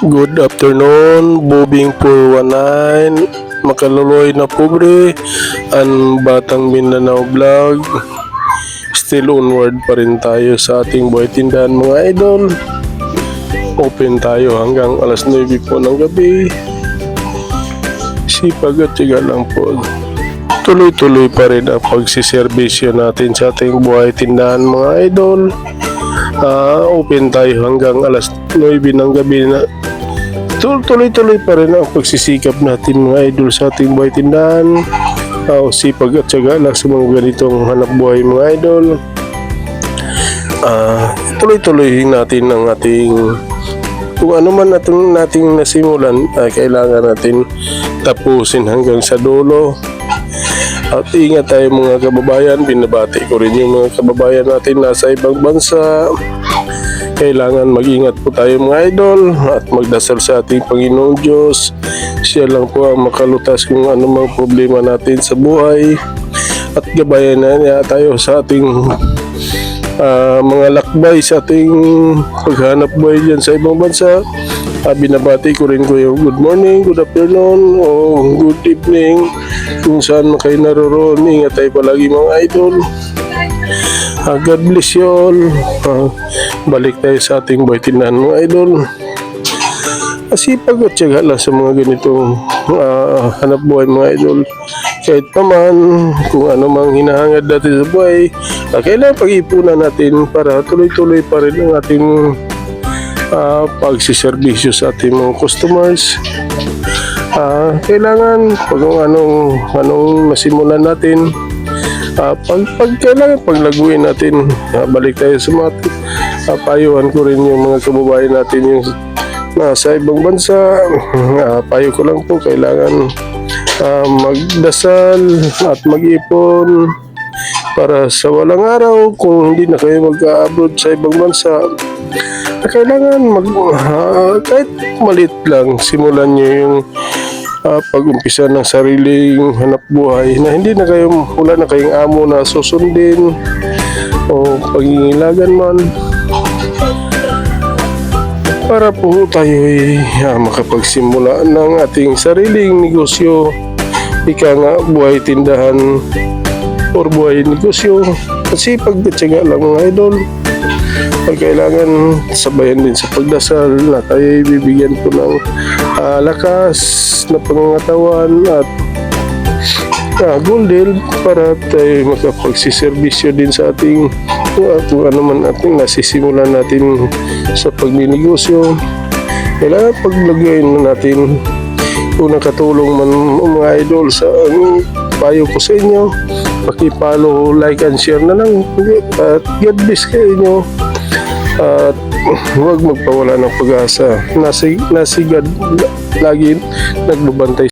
Good afternoon, Bobing 419, Makaluloy na pobre, ang Batang Mindanao Vlog. Still onward pa rin tayo sa ating buhay tindahan mga idol. Open tayo hanggang alas 9 po ng gabi. Sipag at tiga lang po. Tuloy-tuloy pa rin ang pagsiservisyo natin sa ating buhay tindahan mga idol. Open tayo hanggang alas 9 ng gabi na. Tuloy-tuloy pa rin ang pagsisikap natin mga idol sa ating buhay tindahan. Sipag at tiyaga lang sa mga ganitong hanap buhay mga idol. Tuloy-tuloy natin ang ating kung ano man nating nasimulan ay kailangan natin tapusin hanggang sa dulo. At ingat tayo mga kababayan, binabati ko rin yung mga kababayan natin nasa ibang bansa. Kailangan mag-ingat po tayo mga idol at magdasal sa ating Panginoong Diyos. Siya lang po ang makalutas kung anumang problema natin sa buhay. At gabayan na niya tayo sa ating mga lakbay sa ating paghanap buhay dyan sa ibang bansa. Binabati ko rin ko yung good morning, good afternoon, o good evening kung saan man kayo naroroon. Ingat tayo palagi mga idol. God bless you all. Balik tayo sa ating buhay tindahan mga idol. Sipag at tiyaga lang sa mga ganitong hanap buhay mga idol. Kahit naman kung ano mang hinahangad natin sa buhay, kailangan pag-ipunan natin para tuloy-tuloy pa rin ang ating pagsiservisyo sa ating mga customers. Kailangan pag anong masimulan natin, kailangan paglaguin natin. Balik tayo sa mga payuhan ko rin yung mga kababayan natin yung nasa ibang bansa. Payo ko lang po, kailangan magdasal at mag-ipon para sa walang araw. Kung hindi na kayo mag-abroad sa ibang bansa, kailangan kahit malit lang, simulan nyo yung pag-umpisa ng sariling hanap buhay na hindi na kayo, wala na kayong amo na susundin o pangingilagan man, para po tayo makapagsimula ng ating sariling negosyo. Ika nga, buhay tindahan or buhay negosyo. Kasi pagkatsaga lang mga idol. Kailangan sabayan din sa pagdasal na tayo bibigyan po ng lakas na pangangatawan at golden para tayo makapagsiservisyo din sa ating kung ano man ating nasisimulan natin sa pagninegosyo. Kailangan paglagayin natin kung nakatulong man mga idol sa payo ko sa inyo. Paki-follow, like and share na lang at God bless kayo inyo. At huwag magpawala ng pag-asa. Nasi God lagi nagbabantay